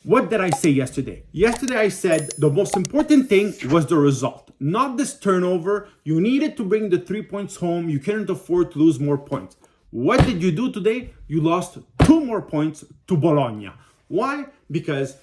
What did I say yesterday? Yesterday I said the most important thing was the result, not this turnover. You needed to bring the 3 points home. You couldn't afford to lose more points. What did you do today? You lost 2 more points to Bologna. Why? Because,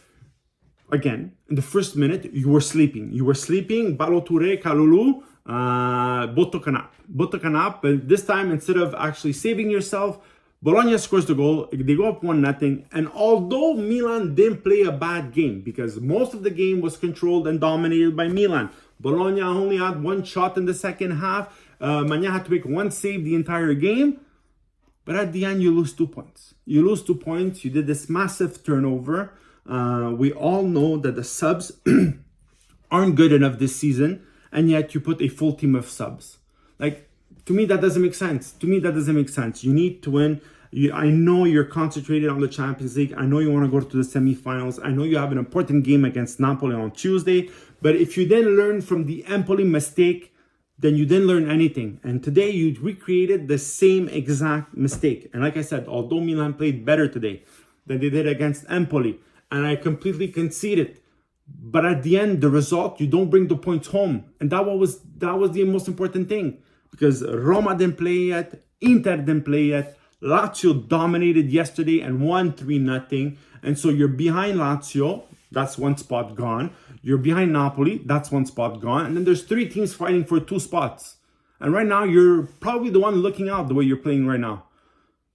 again, in the first minute, you were sleeping. You were sleeping, Balotelli, Kalulu, Botto Canap. But this time, instead of actually saving yourself, Bologna scores the goal. They go up 1-0. And although Milan didn't play a bad game, because most of the game was controlled and dominated by Milan, Bologna only had 1 shot in the second half. Magna had to make 1 save the entire game. But at the end, you lose 2 points. You lose 2 points. You did this massive turnover. We all know that the subs aren't good enough this season. And yet you put a full team of subs. Like, to me, that doesn't make sense. You need to win. I know you're concentrated on the Champions League. I know you want to go to the semifinals. I know you have an important game against Napoli on Tuesday. But if you then learn from the Empoli mistake, then you didn't learn anything. And today you recreated the same exact mistake. And like I said, although Milan played better today than they did against Empoli, and I completely conceded, but at the end, the result, you don't bring the points home. And that was the most important thing. Because Roma didn't play yet, Inter didn't play yet, Lazio dominated yesterday and won 3-0. And so you're behind Lazio, that's 1 spot gone. You're behind Napoli, that's 1 spot gone. And then there's 3 teams fighting for 2 spots. And right now, you're probably the one looking out the way you're playing right now.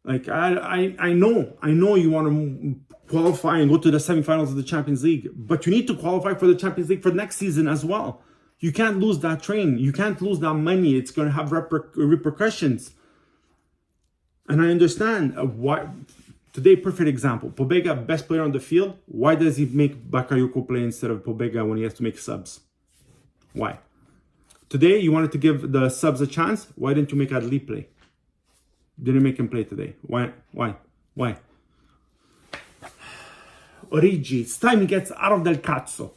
Like, I know you want to qualify and go to the semifinals of the Champions League. But you need to qualify for the Champions League for next season as well. You can't lose that train. You can't lose that money. It's going to have repercussions. And I understand why. Today, perfect example. Pobega, best player on the field. Why does he make Bakayoko play instead of Pobega when he has to make subs? Why? Today, you wanted to give the subs a chance. Why didn't you make Adli play? Didn't make him play today. Why? Origi, it's time he gets out of del cazzo.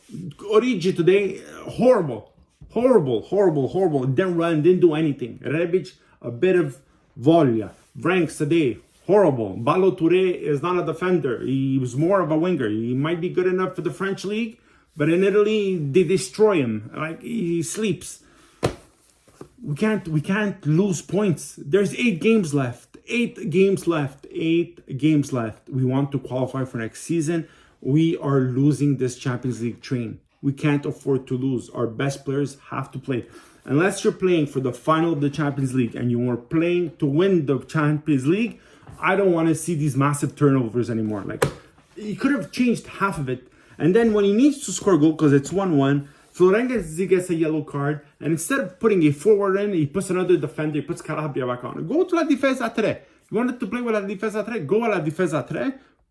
Origi today, horrible. Didn't run, didn't do anything. Rebic, a bit of voglia. Franks today, horrible. Balotelli is not a defender. He was more of a winger. He might be good enough for the French league, but in Italy, they destroy him. Like, he sleeps. We can't lose points. There's 8 games left. 8 games left. We want to qualify for next season. We are losing this Champions League train. We can't afford to lose. Our best players have to play. Unless you're playing for the final of the Champions League and you are playing to win the Champions League, I don't want to see these massive turnovers anymore. Like, he could have changed half of it. And then when he needs to score a goal, because it's 1-1, Florenzi gets a yellow card, and instead of putting a forward in, he puts another defender, he puts Calabria back on. Go to la difesa 3. You wanted to play with la difesa 3? Go a la difesa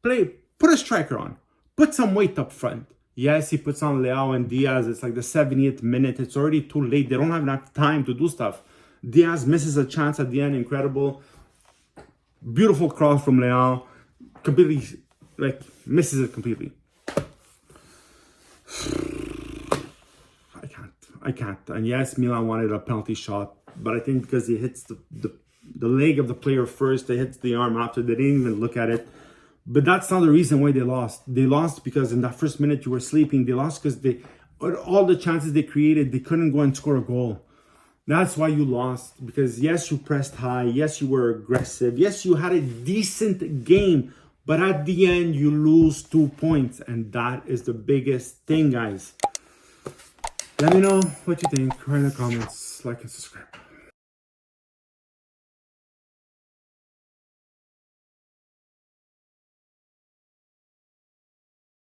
3. Put a striker on. Put some weight up front. Yes, he puts on Leao and Diaz. It's like the 70th minute. It's already too late. They don't have enough time to do stuff. Diaz misses a chance at the end. Incredible. Beautiful cross from Leao. Completely, misses it completely. I can't. And yes, Milan wanted a penalty shot, but I think because he hits the leg of the player first, they hit the arm after, they didn't even look at it. But that's not the reason why they lost. They lost because in that first minute you were sleeping. They lost because all the chances they created, they couldn't go and score a goal. That's why you lost. Because yes, you pressed high. Yes, you were aggressive. Yes, you had a decent game. But at the end, you lose 2 points. And that is the biggest thing, guys. Let me know what you think. Write in the comments. Like and subscribe.